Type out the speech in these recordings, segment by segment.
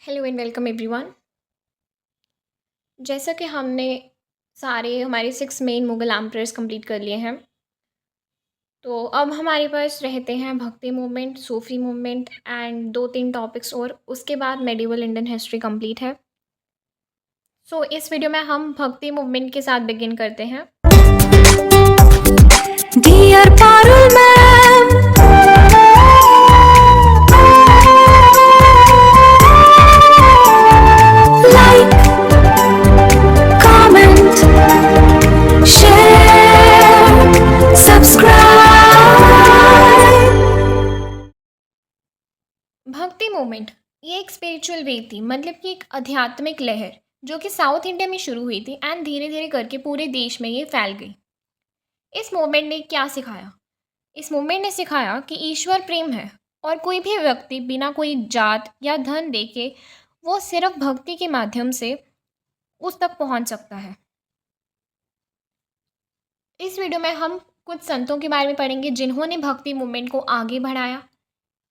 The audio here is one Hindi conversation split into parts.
Hello and welcome everyone. जैसा कि हमने सारे हमारे 6 मेन मुग़ल एम्परर्स कंप्लीट कर लिए हैं, तो अब हमारे पास रहते हैं भक्ति movement, Sufi movement and 2-3 topics और उसके बाद मेडिवल इंडियन हिस्ट्री कंप्लीट है। सो इस वीडियो में हम भक्ति मूवमेंट के साथ बिगिन करते हैं। Dear Parul ma'am, like, comment, share, subscribe. भक्ति मूवमेंट ये एक स्पिरिचुअल वेव थी, मतलब कि एक आध्यात्मिक लहर जो कि साउथ इंडिया में शुरू हुई थी एंड धीरे धीरे करके पूरे देश में ये फैल गई। इस मूवमेंट ने क्या सिखाया? इस मूवमेंट ने सिखाया कि ईश्वर प्रेम है और कोई भी व्यक्ति बिना कोई जात या धन देके वो सिर्फ भक्ति के माध्यम से उस तक पहुंच सकता है। इस वीडियो में हम कुछ संतों के बारे में पढ़ेंगे जिन्होंने भक्ति मूवमेंट को आगे बढ़ाया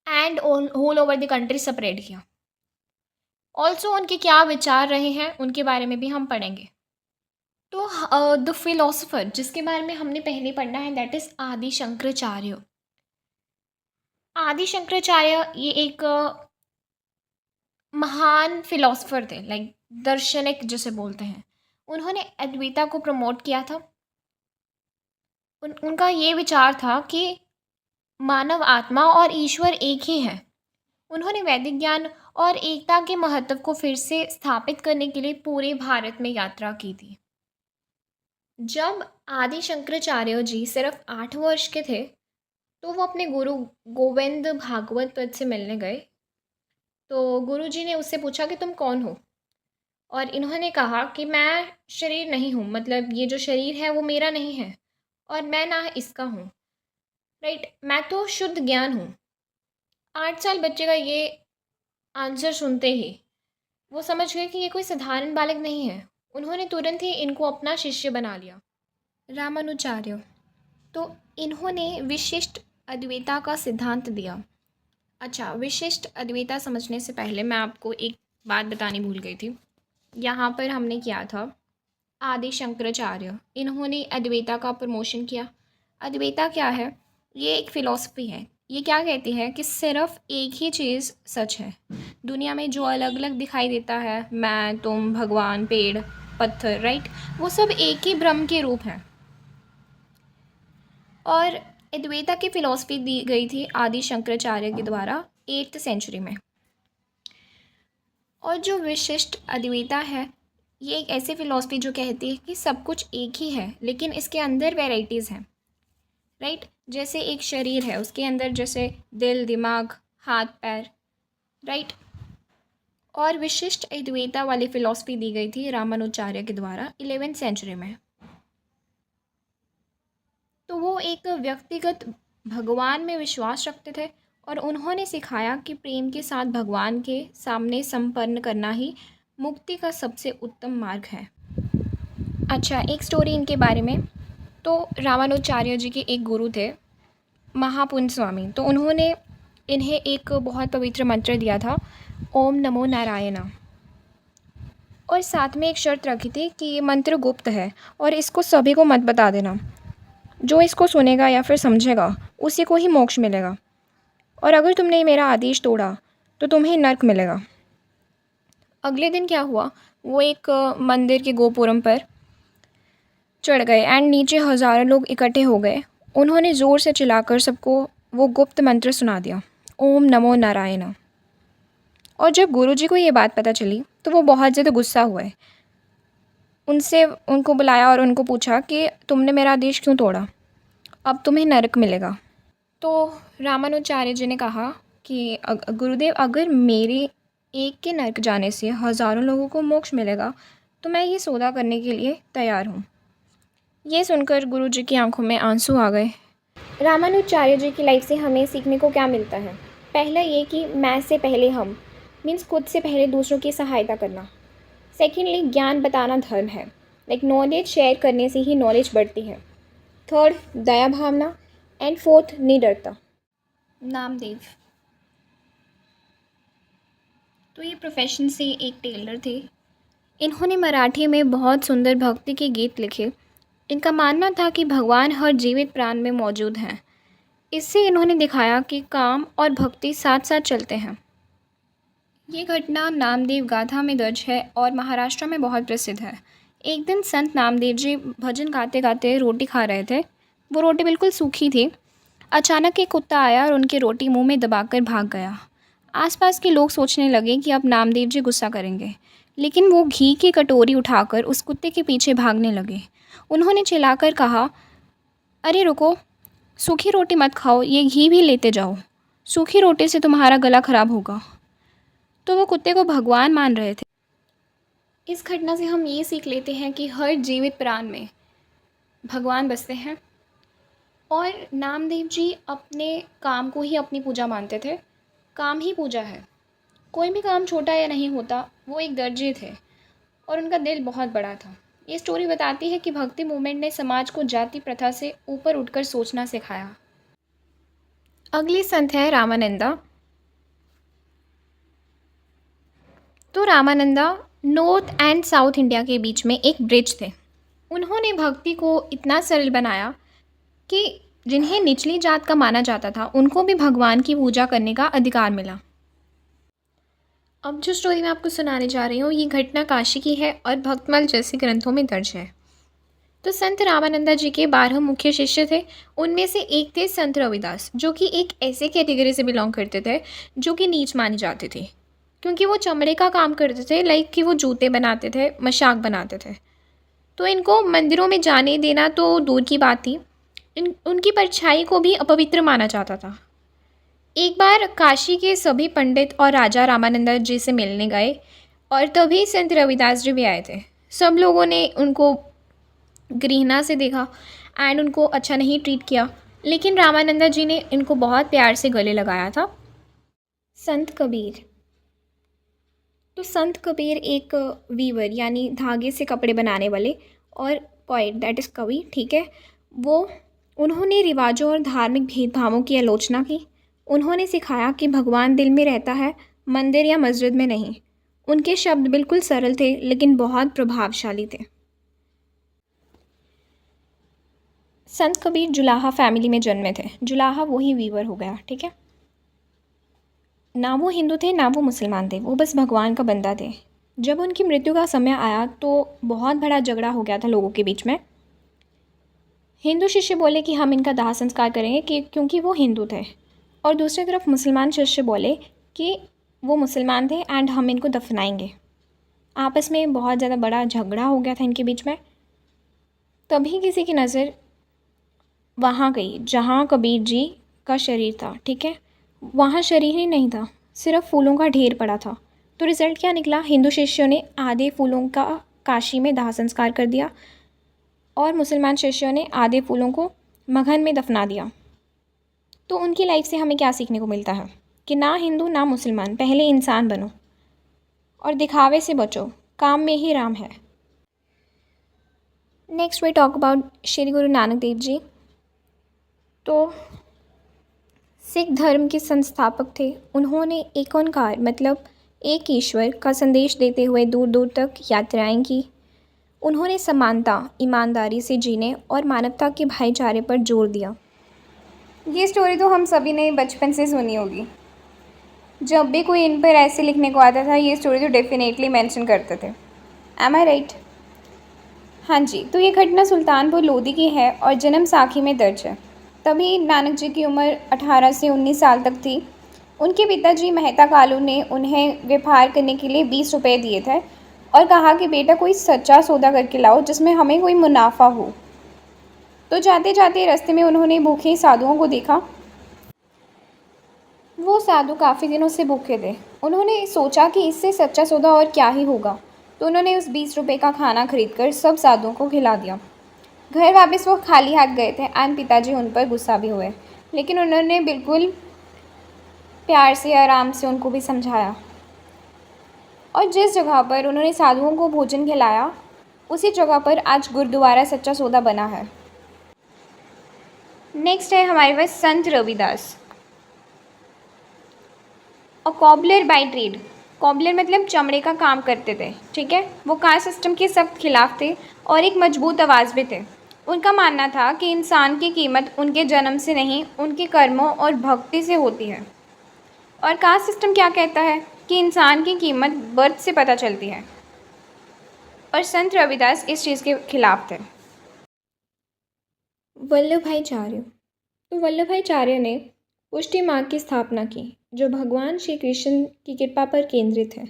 and whole over the country spread किया। ऑल्सो उनके क्या विचार रहे हैं उनके बारे में भी हम पढ़ेंगे। तो द फिलोसोफर जिसके बारे में हमने पहले पढ़ना है दैट इज़ आदि शंकराचार्य। आदि शंकराचार्य ये एक महान फिलोसोफर थे, लाइक दार्शनिक जिसे बोलते हैं। उन्होंने अद्वैता को प्रमोट किया था। उनका ये विचार था कि मानव आत्मा और ईश्वर एक ही है। उन्होंने वैदिक ज्ञान और एकता के महत्व को फिर से स्थापित करने के लिए पूरे भारत में यात्रा की थी। जब आदि शंकराचार्य जी सिर्फ 8 वर्ष के थे तो वो अपने गुरु गोविंद भागवत पद से मिलने गए। तो गुरु जी ने उससे पूछा कि तुम कौन हो, और इन्होंने कहा कि मैं शरीर नहीं हूँ, मतलब ये जो शरीर है वो मेरा नहीं है और मैं ना इसका हूँ। राइट, मैं तो शुद्ध ज्ञान हूँ। 8 साल बच्चे का ये आंसर सुनते ही वो समझ गए कि ये कोई साधारण बालक नहीं है। उन्होंने तुरंत ही इनको अपना शिष्य बना लिया। रामानुचार्य, तो इन्होंने विशिष्ट अद्वैता का सिद्धांत दिया। अच्छा, विशिष्ट अद्वैता समझने से पहले मैं आपको एक बात बतानी भूल गई थी। यहाँ पर हमने किया था आदि शंकराचार्य, इन्होंने अद्वैता का प्रमोशन किया। अद्वैता क्या है? ये एक फ़िलॉसफी है। ये क्या कहती है कि सिर्फ एक ही चीज़ सच है। दुनिया में जो अलग अलग दिखाई देता है, मैं, तुम, भगवान, पेड़, पत्थर, राइट, वो सब एक ही ब्रह्म के रूप हैं। और अद्वैता की फ़िलॉसफी दी गई थी आदि शंकराचार्य के द्वारा 8th सेंचुरी में। और जो विशिष्ट अद्वैता है, ये एक ऐसी फ़िलॉसफी जो कहती है कि सब कुछ एक ही है लेकिन इसके अंदर वैराइटीज़ हैं। राइट, जैसे एक शरीर है, उसके अंदर जैसे दिल, दिमाग, हाथ, पैर, राइट। और विशिष्ट अद्वैता वाली फ़िलॉसफी दी गई थी रामानुचार्य के द्वारा 11th सेंचुरी में। तो वो एक व्यक्तिगत भगवान में विश्वास रखते थे और उन्होंने सिखाया कि प्रेम के साथ भगवान के सामने संपन्न करना ही मुक्ति का सबसे उत्तम मार्ग है। अच्छा, एक स्टोरी इनके बारे में। तो रामानुचार्य जी के एक गुरु थे, महापुंज स्वामी। तो उन्होंने इन्हें एक बहुत पवित्र मंत्र दिया था, ओम नमो नारायणा। और साथ में एक शर्त रखी थी कि ये मंत्र गुप्त है और इसको सभी को मत बता देना। जो इसको सुनेगा या फिर समझेगा उसी को ही मोक्ष मिलेगा, और अगर तुमने मेरा आदेश तोड़ा तो तुम्हें नर्क मिलेगा। अगले दिन क्या हुआ, वो एक मंदिर के गोपुरम पर चढ़ गए एंड नीचे हज़ारों लोग इकट्ठे हो गए। उन्होंने ज़ोर से चिल्लाकर सबको वो गुप्त मंत्र सुना दिया, ओम नमो नारायण। और जब गुरुजी को ये बात पता चली तो वो बहुत ज़्यादा गुस्सा हुए। उनको बुलाया और उनको पूछा कि तुमने मेरा आदेश क्यों तोड़ा, अब तुम्हें नरक मिलेगा। तो रामानुचार्य जी ने कहा कि गुरुदेव, अगर मेरे एक के नरक जाने से हज़ारों लोगों को मोक्ष मिलेगा तो मैं ये सौदा करने के लिए तैयार हूँ। ये सुनकर गुरुजी की आंखों में आंसू आ गए। रामानुचार्य जी की लाइफ से हमें सीखने को क्या मिलता है? पहला ये कि मैं से पहले हम, मीन्स खुद से पहले दूसरों की सहायता करना। सेकेंडली, ज्ञान बताना धर्म है, लाइक नॉलेज शेयर करने से ही नॉलेज बढ़ती है। थर्ड, दया भावना। एंड फोर्थ, निडरता। नामदेव, तो ये प्रोफेशन से एक टेलर थे। इन्होंने मराठी में बहुत सुंदर भक्ति के गीत लिखे। इनका मानना था कि भगवान हर जीवित प्राण में मौजूद हैं। इससे इन्होंने दिखाया कि काम और भक्ति साथ साथ चलते हैं। ये घटना नामदेव गाथा में दर्ज है और महाराष्ट्र में बहुत प्रसिद्ध है। एक दिन संत नामदेव जी भजन गाते गाते रोटी खा रहे थे। वो रोटी बिल्कुल सूखी थी। अचानक एक कुत्ता आया और उनकी रोटी मुंह में दबाकर भाग गया। आसपास के लोग सोचने लगे कि अब नामदेव जी गुस्सा करेंगे, लेकिन वो घी की कटोरी उठाकर उस कुत्ते के पीछे भागने लगे। उन्होंने चिल्लाकर कहा, अरे रुको, सूखी रोटी मत खाओ, ये घी भी लेते जाओ। सूखी रोटी से तुम्हारा गला खराब होगा। तो वो कुत्ते को भगवान मान रहे थे। इस घटना से हम ये सीख लेते हैं कि हर जीवित प्राण में भगवान बसते हैं। और नामदेव जी अपने काम को ही अपनी पूजा मानते थे। काम ही पूजा है। कोई भी काम छोटा या नहीं होता। वो एक दर्जी थे और उनका दिल बहुत बड़ा था। ये स्टोरी बताती है कि भक्ति मूवमेंट ने समाज को जाति प्रथा से ऊपर उठकर सोचना सिखाया। अगले संत हैं रामानंदा। तो Ramananda north and south India के बीच में एक ब्रिज थे। उन्होंने भक्ति को इतना सरल बनाया कि जिन्हें निचली जात का माना जाता था उनको भी भगवान की पूजा करने का अधिकार मिला। अब जो स्टोरी मैं आपको सुनाने जा रही हूँ ये घटना काशी की है और भक्तमाल जैसे ग्रंथों में दर्ज है। तो संत रामानंदा जी के 12 मुख्य शिष्य थे। उनमें से एक थे संत रविदास, जो कि एक ऐसे कैटेगरी से बिलोंग करते थे जो कि नीच माने जाते थे, क्योंकि वो चमड़े का काम करते थे। लाइक कि वो जूते बनाते थे, मशाक बनाते थे। तो इनको मंदिरों में जाने देना तो दूर की बात थी, उनकी परछाई को भी अपवित्र माना जाता था। एक बार काशी के सभी पंडित और राजा रामानंदा जी से मिलने गए और तभी संत रविदास जी भी आए थे। सब लोगों ने उनको घृणा से देखा एंड उनको अच्छा नहीं ट्रीट किया, लेकिन रामानंदा जी ने इनको बहुत प्यार से गले लगाया था। संत कबीर। तो संत कबीर एक वीवर यानी धागे से कपड़े बनाने वाले और पोइट दैट इज़ कवि, ठीक है, उन्होंने रिवाजों और धार्मिक भेदभावों की आलोचना की। उन्होंने सिखाया कि भगवान दिल में रहता है, मंदिर या मस्जिद में नहीं। उनके शब्द बिल्कुल सरल थे लेकिन बहुत प्रभावशाली थे। संत कबीर जुलाहा फैमिली में जन्मे थे। जुलाहा वही वीवर हो गया, ठीक है। ना वो हिंदू थे ना वो मुसलमान थे, वो बस भगवान का बंदा थे। जब उनकी मृत्यु का समय आया तो बहुत बड़ा झगड़ा हो गया था लोगों के बीच में। हिंदू शिष्य बोले कि हम इनका दाह संस्कार करेंगे क्योंकि वो हिंदू थे, और दूसरी तरफ मुसलमान शिष्य बोले कि वो मुसलमान थे एंड हम इनको दफनाएंगे। आपस में बहुत ज़्यादा बड़ा झगड़ा हो गया था इनके बीच में। तभी किसी की नज़र वहाँ गई जहाँ कबीर जी का शरीर था, ठीक है। वहाँ शरीर ही नहीं था, सिर्फ फूलों का ढेर पड़ा था। तो रिज़ल्ट क्या निकला? हिंदू शिष्यों ने आधे फूलों का काशी में दाह संस्कार कर दिया और मुसलमान शिष्यों ने आधे फूलों को मगहन में दफना दिया। तो उनकी लाइफ से हमें क्या सीखने को मिलता है कि ना हिंदू ना मुसलमान, पहले इंसान बनो और दिखावे से बचो, काम में ही राम है। Next we talk about Shri Guru Nanak Dev ji. तो सिख धर्म के संस्थापक थे। उन्होंने एक ओंकार मतलब एक ईश्वर का संदेश देते हुए दूर दूर तक यात्राएं की। उन्होंने समानता, ईमानदारी से जीने और मानवता के भाईचारे पर जोर दिया। ये स्टोरी तो हम सभी ने बचपन से सुनी होगी। जब भी कोई इन पर ऐसे लिखने को आता था ये स्टोरी तो डेफिनेटली मेंशन करते थे। एम आई राइट? हाँ जी। तो ये घटना सुल्तानपुर लोधी की है और जन्म साखी में दर्ज है। तभी नानक जी की उम्र 18 से 19 साल तक थी। उनके पिताजी मेहता कालू ने उन्हें व्यापार करने के लिए 20 रुपये दिए थे और कहा कि बेटा कोई सच्चा सौदा करके लाओ जिसमें हमें कोई मुनाफा हो। तो जाते जाते रास्ते में उन्होंने भूखे साधुओं को देखा। वो साधु काफ़ी दिनों से भूखे थे। उन्होंने सोचा कि इससे सच्चा सौदा और क्या ही होगा, तो उन्होंने उस 20 रुपये का खाना खरीदकर सब साधुओं को खिला दिया। घर वापस वो खाली हाथ गए थे एंड पिताजी उन पर गुस्सा भी हुए, लेकिन उन्होंने बिल्कुल प्यार से आराम से उनको भी समझाया। और जिस जगह पर उन्होंने साधुओं को भोजन खिलाया उसी जगह पर आज गुरुद्वारा सच्चा सौदा बना है। नेक्स्ट है हमारे पास संत रविदास। अ कॉबलर बाय ट्रेड। कॉबलर मतलब चमड़े का काम करते थे, ठीक है। वो कास्ट सिस्टम के सख्त खिलाफ थे और एक मजबूत आवाज़ भी थे। उनका मानना था कि इंसान की कीमत उनके जन्म से नहीं, उनके कर्मों और भक्ति से होती है। और कास्ट सिस्टम क्या कहता है कि इंसान की कीमत बर्थ से पता चलती है। और संत रविदास इस चीज़ के खिलाफ थे। वल्लभाचार्य। तो वल्लभाचार्य ने पुष्टि मार्ग की स्थापना की, जो भगवान श्री कृष्ण की कृपा पर केंद्रित है।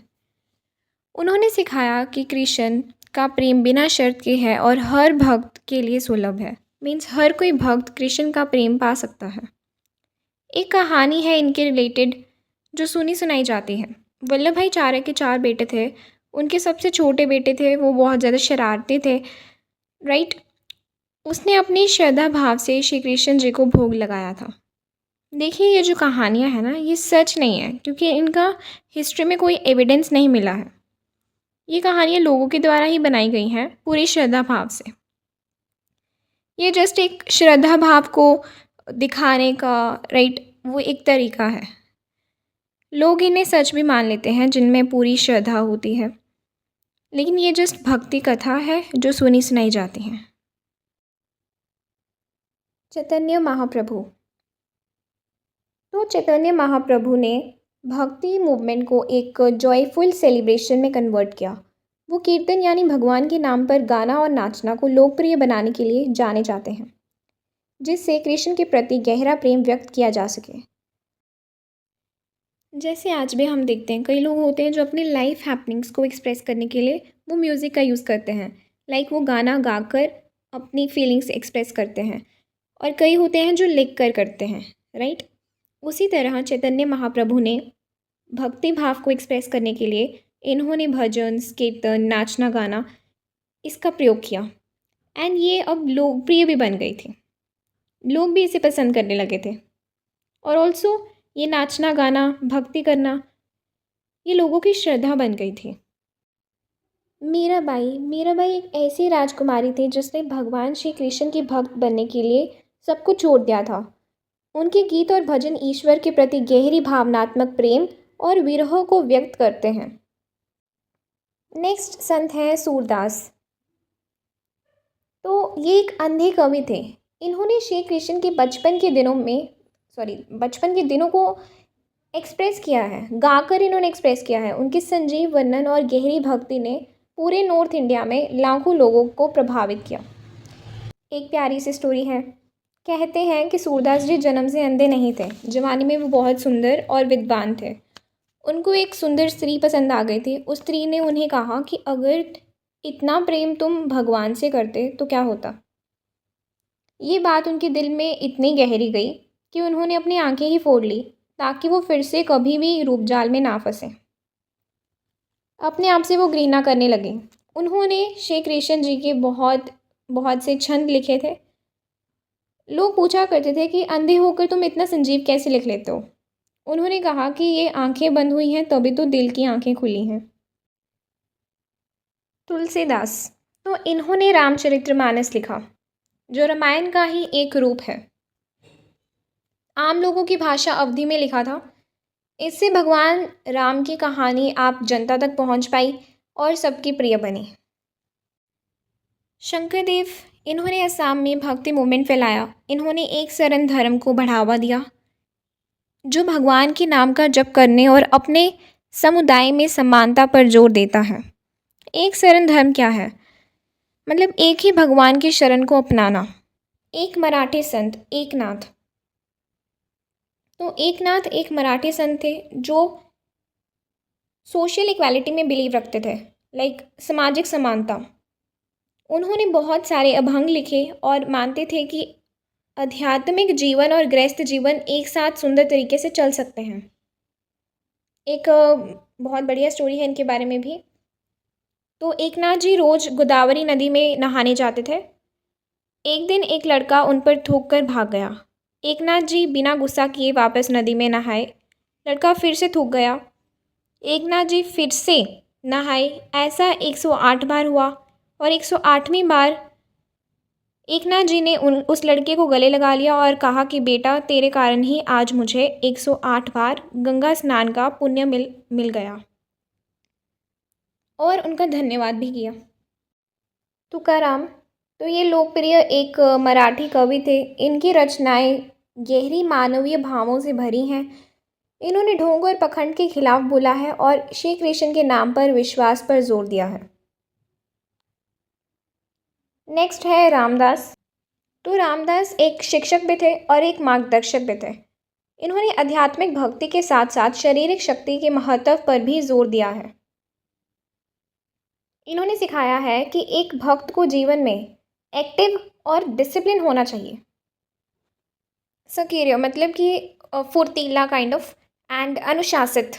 उन्होंने सिखाया कि कृष्ण का प्रेम बिना शर्त के है और हर भक्त के लिए सुलभ है। मीन्स हर कोई भक्त कृष्ण का प्रेम पा सकता है। एक कहानी है इनके रिलेटेड जो सुनी सुनाई जाती है। वल्लभाचार्य के 4 बेटे थे। उनके सबसे छोटे बेटे थे, वो बहुत ज़्यादा शरारती थे, राइट। उसने अपनी श्रद्धा भाव से श्री कृष्ण जी को भोग लगाया था। देखिए, ये जो कहानियाँ हैं ना, ये सच नहीं है, क्योंकि इनका हिस्ट्री में कोई एविडेंस नहीं मिला है। ये कहानियाँ लोगों के द्वारा ही बनाई गई हैं पूरी श्रद्धा भाव से। ये जस्ट एक श्रद्धा भाव को दिखाने का, राइट, वो एक तरीका है। लोग इन्हें सच भी मान लेते हैं जिनमें पूरी श्रद्धा होती है, लेकिन ये जस्ट भक्ति कथा है जो सुनी सुनाई जाती हैं। चैतन्य महाप्रभु। तो चैतन्य महाप्रभु ने भक्ति मूवमेंट को एक जॉयफुल सेलिब्रेशन में कन्वर्ट किया। वो कीर्तन यानी भगवान के नाम पर गाना और नाचना को लोकप्रिय बनाने के लिए जाने जाते हैं, जिससे कृष्ण के प्रति गहरा प्रेम व्यक्त किया जा सके। जैसे आज भी हम देखते हैं, कई लोग होते हैं जो अपनी लाइफ हैपनिंग्स को एक्सप्रेस करने के लिए वो म्यूज़िक का यूज़ करते हैं। लाइक वो गाना गाकर अपनी फीलिंग्स एक्सप्रेस करते हैं, और कई होते हैं जो लिख कर करते हैं, राइट। उसी तरह चैतन्य महाप्रभु ने भक्ति भाव को एक्सप्रेस करने के लिए इन्होंने भजन, कीर्तन, नाचना गाना इसका प्रयोग किया, एंड ये अब लोकप्रिय भी बन गई थी। लोग भी इसे पसंद करने लगे थे। और ऑल्सो ये नाचना गाना, भक्ति करना, ये लोगों की श्रद्धा बन गई थी। मीराबाई एक ऐसी राजकुमारी थी जिसने भगवान श्री कृष्ण की भक्त बनने के लिए सब कुछ छोड़ दिया था। उनके गीत और भजन ईश्वर के प्रति गहरी भावनात्मक प्रेम और विरह को व्यक्त करते हैं। नेक्स्ट संत हैं सूरदास। तो ये एक अंधे कवि थे। इन्होंने श्री कृष्ण के बचपन के दिनों को एक्सप्रेस किया है, गाकर इन्होंने एक्सप्रेस किया है। उनकी संजीव वर्णन और गहरी भक्ति ने पूरे नॉर्थ इंडिया में लाखों लोगों को प्रभावित किया। एक प्यारी सी स्टोरी है। कहते हैं कि सूरदास जी जन्म से अंधे नहीं थे। जवानी में वो बहुत सुंदर और विद्वान थे। उनको एक सुंदर स्त्री पसंद आ गई थी। उस स्त्री ने उन्हें कहा कि अगर इतना प्रेम तुम भगवान से करते तो क्या होता। ये बात उनके दिल में इतनी गहरी गई कि उन्होंने अपनी आंखें ही फोड़ ली ताकि वो फिर से कभी भी रूपजाल में ना फंसे। अपने आप से वो घृणा करने लगे। उन्होंने श्री कृष्ण जी के बहुत से छंद लिखे थे। लोग पूछा करते थे कि अंधे होकर तुम इतना संजीव कैसे लिख लेते हो। उन्होंने कहा कि ये आंखें बंद हुई हैं तभी तो दिल की आंखें खुली हैं। तुलसीदास। तो इन्होंने रामचरितमानस लिखा, जो रामायण का ही एक रूप है। आम लोगों की भाषा अवधी में लिखा था। इससे भगवान राम की कहानी आप जनता तक पहुंच पाई और सबकी प्रिय बनी। शंकरदेव। इन्होंने असम में भक्ति मूवमेंट फैलाया। इन्होंने एक शरण धर्म को बढ़ावा दिया, जो भगवान के नाम का जप करने और अपने समुदाय में समानता पर जोर देता है। एक शरण धर्म क्या है? मतलब एक ही भगवान की शरण को अपनाना। एक मराठी संत एकनाथ। तो एकनाथ एक मराठी संत थे जो सोशल इक्वालिटी में बिलीव रखते थे, लाइक सामाजिक समानता। उन्होंने बहुत सारे अभंग लिखे और मानते थे कि आध्यात्मिक जीवन और गृहस्थ जीवन एक साथ सुंदर तरीके से चल सकते हैं। एक बहुत बढ़िया स्टोरी है इनके बारे में भी। तो एकनाथ जी रोज़ गोदावरी नदी में नहाने जाते थे। एक दिन एक लड़का उन पर थूक कर भाग गया। एकनाथ जी बिना गुस्सा किए वापस नदी में नहाए। लड़का फिर से थूक गया। एकनाथ जी फिर से नहाए। ऐसा 108 बार हुआ और 108वीं बार एकनाथ जी ने उस लड़के को गले लगा लिया और कहा कि बेटा, तेरे कारण ही आज मुझे 108 बार गंगा स्नान का पुण्य मिल गया। और उनका धन्यवाद भी किया। तुकाराम तो ये लोकप्रिय एक मराठी कवि थे। इनकी रचनाएं गहरी मानवीय भावों से भरी हैं। इन्होंने ढोंग और पखंड के खिलाफ बोला है और श्री कृष्ण के नाम पर विश्वास पर जोर दिया है। नेक्स्ट है रामदास। तो रामदास एक शिक्षक भी थे और एक मार्गदर्शक भी थे। इन्होंने आध्यात्मिक भक्ति के साथ साथ शारीरिक शक्ति के महत्व पर भी जोर दिया है। इन्होंने सिखाया है कि एक भक्त को जीवन में एक्टिव और डिसिप्लिन होना चाहिए। सक्रिय मतलब कि फुर्तीला काइंड ऑफ, एंड अनुशासित।